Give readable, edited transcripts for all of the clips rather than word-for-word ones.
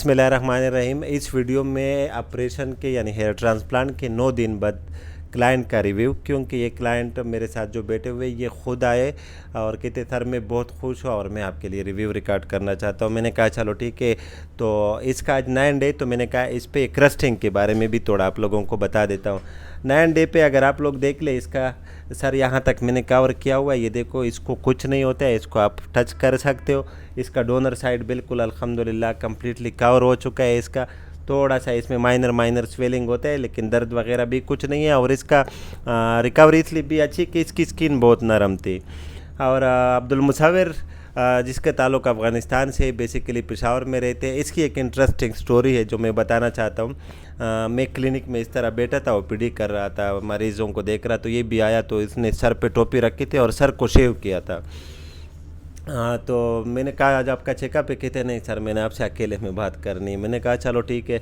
बिस्मिल्लाहिर्रहमानिर्रहीम। इस वीडियो में ऑपरेशन के यानी हेयर ट्रांसप्लांट के 9 दिन बाद क्लाइंट का रिव्यू, क्योंकि ये क्लाइंट मेरे साथ जो बैठे हुए ये खुद आए और कहते सर मैं बहुत खुश हूँ और मैं आपके लिए रिव्यू रिकॉर्ड करना चाहता हूँ। मैंने कहा चलो ठीक है। तो इसका आज 9 डे, तो मैंने कहा इस पे क्रस्टिंग के बारे में भी थोड़ा आप लोगों को बता देता हूँ। 9 डे पे अगर आप लोग देख ले, इसका सर यहाँ तक मैंने कवर किया हुआ है, ये देखो इसको कुछ नहीं होता है, इसको आप टच कर सकते हो। इसका डोनर साइड बिल्कुल अल्हम्दुलिल्लाह कंप्लीटली कवर हो चुका है। इसका थोड़ा सा इसमें माइनर स्वेलिंग होता है, लेकिन दर्द वगैरह भी कुछ नहीं है। और इसका रिकवरी स्लिप भी अच्छी कि इसकी स्किन बहुत नरम थी। और अब्दुल मुसाविर जिसका ताल्लुक़ अफ़गानिस्तान से, बेसिकली पेशावर में रहते हैं, इसकी एक इंटरेस्टिंग स्टोरी है जो मैं बताना चाहता हूँ। मैं क्लिनिक में इस तरह बैठा था, ओपीडी कर रहा था, मरीज़ों को देख रहा, तो ये भी आया, तो इसने सर पे टोपी रखी थी और सर को शेव किया था। हाँ, तो मैंने कहा आज आपका चेकअप है? कहते नहीं सर, मैंने आपसे अकेले में बात करनी है। मैंने कहा चलो ठीक है।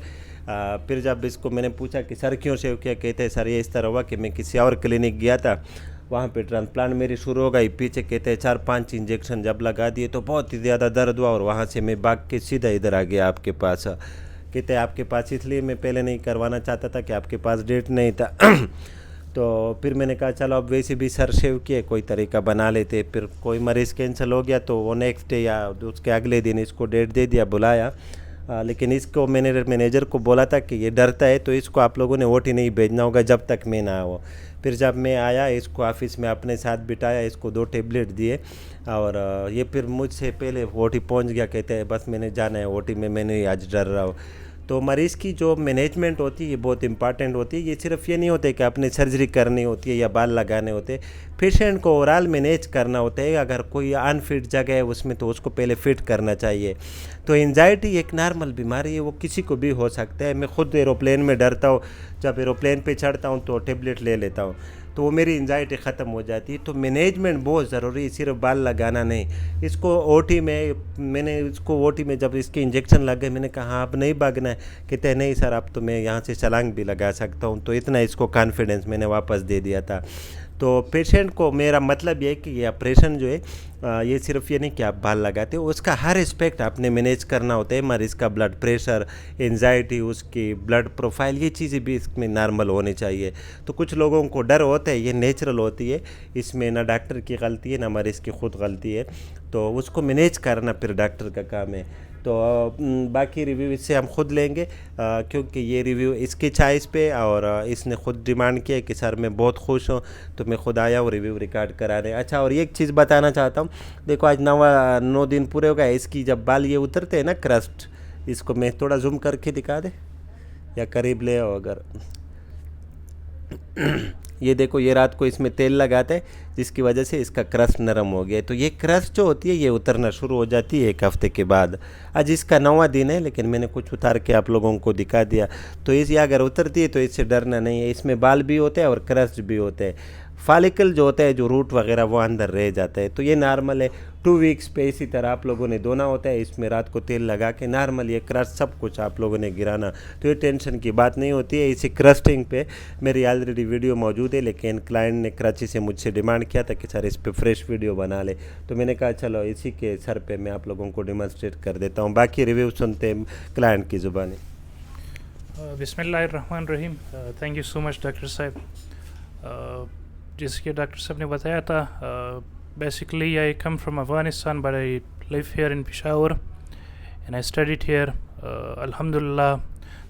फिर जब इसको मैंने पूछा कि सर क्यों शेव किया, कहते सर ये इस तरह हुआ कि मैं किसी और क्लिनिक गया था, वहाँ पे ट्रांसप्लांट मेरी शुरू हो गई। पीछे कहते 4-5 इंजेक्शन जब लगा दिए तो बहुत ही ज़्यादा दर्द हुआ और वहाँ से मैं भाग के सीधा इधर आ गया आपके पास। कहते आपके पास इसलिए मैं पहले नहीं करवाना चाहता था कि आपके पास डेट नहीं था। तो फिर मैंने कहा चलो अब वैसे भी सर शेव किए, कोई तरीका बना लेते। फिर कोई मरीज़ कैंसिल हो गया तो वो नेक्स्ट डे या उसके अगले दिन इसको डेट दे दिया, बुलाया। लेकिन इसको मैंने मैनेजर को बोला था कि ये डरता है तो इसको आप लोगों ने ओटी नहीं भेजना होगा जब तक मैं ना हो। फिर जब मैं आया, इसको ऑफिस में अपने साथ बिठाया, इसको 2 टेबलेट दिए और ये फिर मुझसे पहले ओटी पहुंच गया। कहते हैं बस मैंने जाना है ओटी में, मैं नहीं आज डर रहा हूँ। तो मरीज़ की जो मैनेजमेंट होती है ये बहुत इंपॉर्टेंट होती है। ये सिर्फ ये नहीं होता है कि आपने सर्जरी करनी होती है या बाल लगाने होते हैं, पेशेंट को ओवरऑल मैनेज करना होता है। अगर कोई अनफिट जगह है उसमें तो उसको पहले फिट करना चाहिए। तो एंजाइटी एक नॉर्मल बीमारी है, वो किसी को भी हो सकता है। मैं खुद एरोप्लेन में डरता हूँ, जब एरोप्लेन पे चढ़ता हूँ तो टेबलेट ले लेता हूँ, तो वो मेरी एंजाइटी ख़त्म हो जाती है। तो मैनेजमेंट बहुत ज़रूरी है, सिर्फ बाल लगाना नहीं। इसको ओटी में, मैंने इसको ओटी में जब इसके इंजेक्शन लग गए, मैंने कहा हाँ अब नहीं भागना है। कहते हैं नहीं सर, अब तो मैं यहाँ से छलांग भी लगा सकता हूँ। तो इतना इसको कॉन्फिडेंस मैंने वापस दे दिया था। तो पेशेंट को मेरा मतलब ये है कि ये ऑपरेशन जो है ये सिर्फ ये नहीं कि आप बाल लगाते हो, उसका हर एस्पेक्ट आपने मैनेज करना होता है। मरीज़ का ब्लड प्रेशर, एंजाइटी, उसकी ब्लड प्रोफाइल, ये चीज़ें भी इसमें नॉर्मल होनी चाहिए। तो कुछ लोगों को डर होता है, ये नेचुरल होती है, इसमें ना डॉक्टर की गलती है ना मरीज़ की खुद गलती है। तो उसको मैनेज करना फिर डॉक्टर का काम है। तो बाकी रिव्यू इससे हम खुद लेंगे, क्योंकि ये रिव्यू इसकी चॉइस पे, और इसने खुद डिमांड किया कि सर मैं बहुत खुश हूँ, तो मैं खुद आया हूँ रिव्यू रिकॉर्ड कराने। अच्छा, और एक चीज़ बताना चाहता हूँ, देखो आज 9 दिन पूरे हो गए। इसकी जब बाल ये उतरते हैं ना क्रस्ट, इसको मैं थोड़ा जूम करके दिखा दे या करीब ले आओ अगर। ये देखो, ये रात को इसमें तेल लगाते हैं जिसकी वजह से इसका क्रस्ट नरम हो गया। तो ये क्रस्ट जो होती है ये उतरना शुरू हो जाती है 1 हफ्ते के बाद। आज इसका 9वां दिन है, लेकिन मैंने कुछ उतार के आप लोगों को दिखा दिया। तो इस अगर उतरती है तो इससे डरना नहीं है। इसमें बाल भी होते हैं और क्रस्ट भी होते हैं। फॉलिकल जो होता है, जो रूट वगैरह, वो अंदर रह जाता है। तो ये नॉर्मल है। 2 वीक्स पे इसी तरह आप लोगों ने धोना होता है। इसमें रात को तेल लगा के नॉर्मल ये क्रस्ट सब कुछ आप लोगों ने गिराना, तो ये टेंशन की बात नहीं होती है। इसी क्रस्टिंग पे मेरी ऑलरेडी वीडियो मौजूद है, लेकिन क्लाइंट ने कराची से मुझसे डिमांड किया था कि सर इस पे फ्रेश वीडियो बना ले। तो मैंने कहा चलो इसी के सर पे मैं आप लोगों को डेमोंस्ट्रेट कर देता हूँ। बाकी रिव्यू सुनते हैं क्लाइंट की ज़ुबानी। बिस्मिल्लाहिर्रहमानिर्रहीम। Thank you so much doctor साहब। जिसके डॉक्टर साहब ने बताया था, basically I come from Afghanistan but I live here in Peshawar and I studied here. Alhamdulillah,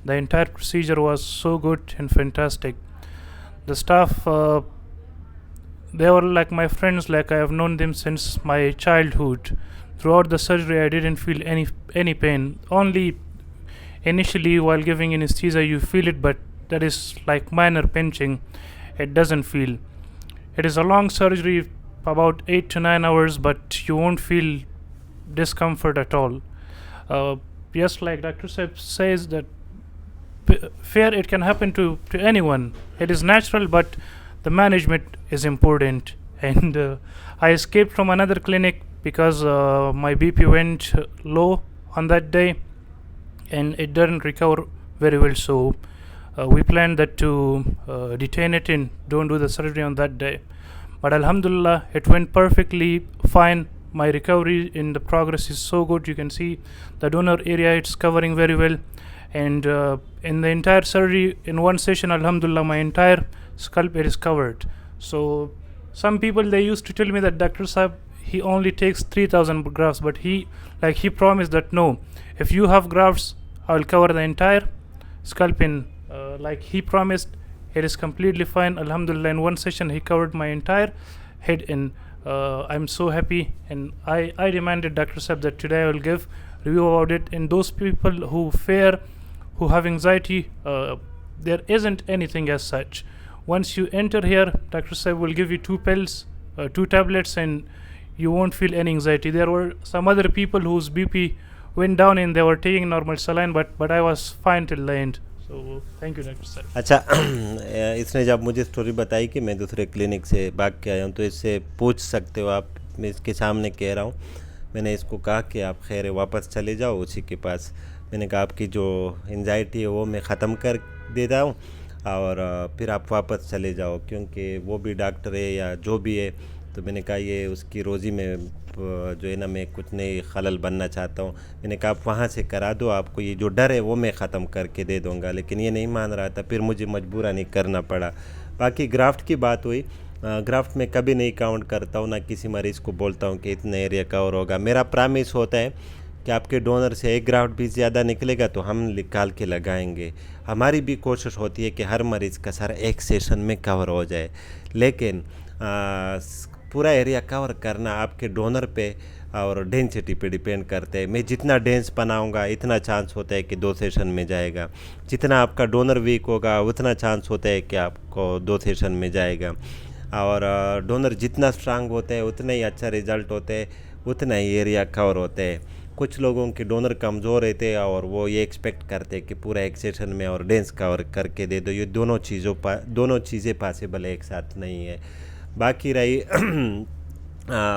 the entire procedure was so good and fantastic. The staff, they were like my friends, like I have known them since my childhood. Throughout the surgery I didn't feel any pain. Only initially while giving anesthesia you feel it, but that is like minor pinching. It doesn't feel. It is a long surgery, about 8 to 9 hours, but you won't feel discomfort at all. Yes, like Dr. Saib says that fear, it can happen to anyone. It is natural, but the management is important. And I escaped from another clinic because my BP went low on that day and it didn't recover very well. So we planned that to detain it and don't do the surgery on that day. But Alhamdulillah, it went perfectly fine my recovery in the progress is so good. You can see the donor area, it's covering very well. And in the entire surgery, in one session, alhamdulillah, my entire scalp is covered. So some people, they used to tell me that Dr. Saab, he only takes 3000 grafts, but he promised that no, if you have grafts, I will cover the entire scalp in like he promised. It is completely fine, alhamdulillah. In one session he covered my entire head in. I'm so happy, and I reminded Dr. Saab that today I will give review about it. And those people who fear, who have anxiety, there isn't anything as such. Once you enter here, Dr. Saab will give you 2 pills, 2 tablets, and you won't feel any anxiety. There were some other people whose BP went down and they were taking normal saline, but I was fine till the end. So thank you, Dr. Saab. अच्छा इसने जब मुझे story बताई कि मैं दूसरे clinic से भाग के आया हूँ, तो इससे पूछ सकते हो आप, मैं इसके सामने कह रहा हूँ। मैंने इसको कहा कि आप खैर वापस चले जाओ उसी के पास। मैंने कहा आपकी जो एंजाइटी है वो मैं ख़त्म कर देता हूँ और फिर आप वापस चले जाओ, क्योंकि वो भी डॉक्टर है या जो भी है। तो मैंने कहा ये उसकी रोज़ी में जो है ना, मैं कुछ नहीं खलल बनना चाहता हूँ। मैंने कहा आप वहाँ से करा दो, आपको ये जो डर है वो मैं ख़त्म करके दे दूँगा, लेकिन ये नहीं मान रहा था। फिर मुझे मजबूरानी करना पड़ा। बाकी ग्राफ्ट की बात हुई, ग्राफ्ट में कभी नहीं काउंट करता हूँ, ना किसी मरीज़ को बोलता हूँ कि इतने एरिया कवर होगा। मेरा प्रॉमिस होता है कि आपके डोनर से एक ग्राफ्ट भी ज़्यादा निकलेगा तो हम निकाल के लगाएंगे। हमारी भी कोशिश होती है कि हर मरीज़ का सर एक सेशन में कवर हो जाए, लेकिन पूरा एरिया कवर करना आपके डोनर पे और डेंसिटी पे डिपेंड करते हैं। मैं जितना डेंस बनाऊंगा इतना चांस होता है कि 2 सेशन में जाएगा। जितना आपका डोनर वीक होगा उतना चांस होता है कि आपको 2 सेशन में जाएगा। और डोनर जितना स्ट्रांग होता है उतना ही अच्छा रिज़ल्ट होता है, उतना ही एरिया कवर होता है। कुछ लोगों के डोनर कमज़ोर रहते हैं और वो ये एक्सपेक्ट करते हैं कि पूरा एक सेशन में और डेंस कवर करके दे दो। ये दोनों चीज़ें पॉसिबल एक साथ नहीं है। बाकी रही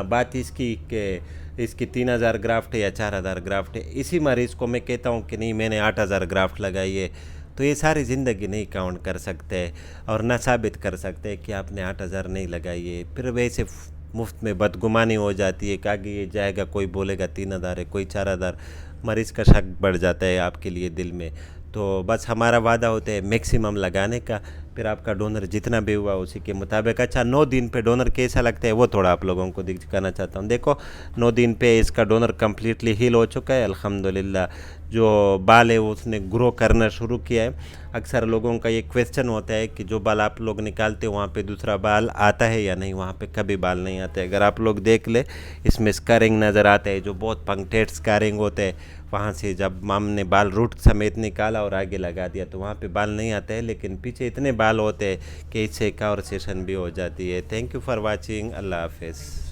बात इसकी कि इसकी 3000 ग्राफ्ट है या 4000 ग्राफ्ट है, इसी मरीज़ को मैं कहता हूँ कि नहीं मैंने 8000 ग्राफ्ट लगाई है, तो ये सारी ज़िंदगी नहीं काउंट कर सकते और ना साबित कर सकते कि आपने 8000 नहीं लगाई है। फिर वैसे मुफ्त में बदगुमानी हो जाती है कि आगे ये जाएगा, कोई बोलेगा 3000 है, कोई 4000, मरीज़ का शक बढ़ जाता है आपके लिए दिल में। तो बस हमारा वादा होता है मैक्सिमम लगाने का, फिर आपका डोनर जितना भी हुआ उसी के मुताबिक। अच्छा 9 दिन पे डोनर कैसा लगता है वो थोड़ा आप लोगों को दिखाना चाहता हूँ। देखो 9 दिन पे इसका डोनर कम्प्लीटली हील हो चुका है अल्हम्दुलिल्लाह। जो बाल है उसने ग्रो करना शुरू किया है। अक्सर लोगों का ये क्वेश्चन होता है कि जो बाल आप लोग निकालते हो वहाँ पे दूसरा बाल आता है या नहीं। वहाँ पे कभी बाल नहीं आते। अगर आप लोग देख ले इसमें स्कारिंग नज़र आता है, जो बहुत पंक्टेड स्कारिंग होते हैं। वहाँ से जब हमने बाल रूट समेत निकाला और आगे लगा दिया तो वहाँ पे बाल नहीं आते हैं, लेकिन पीछे इतने बाल होते हैं कि इससे एक और सेशन भी हो जाती है। Thank you for watching. अल्लाह हाफिज़।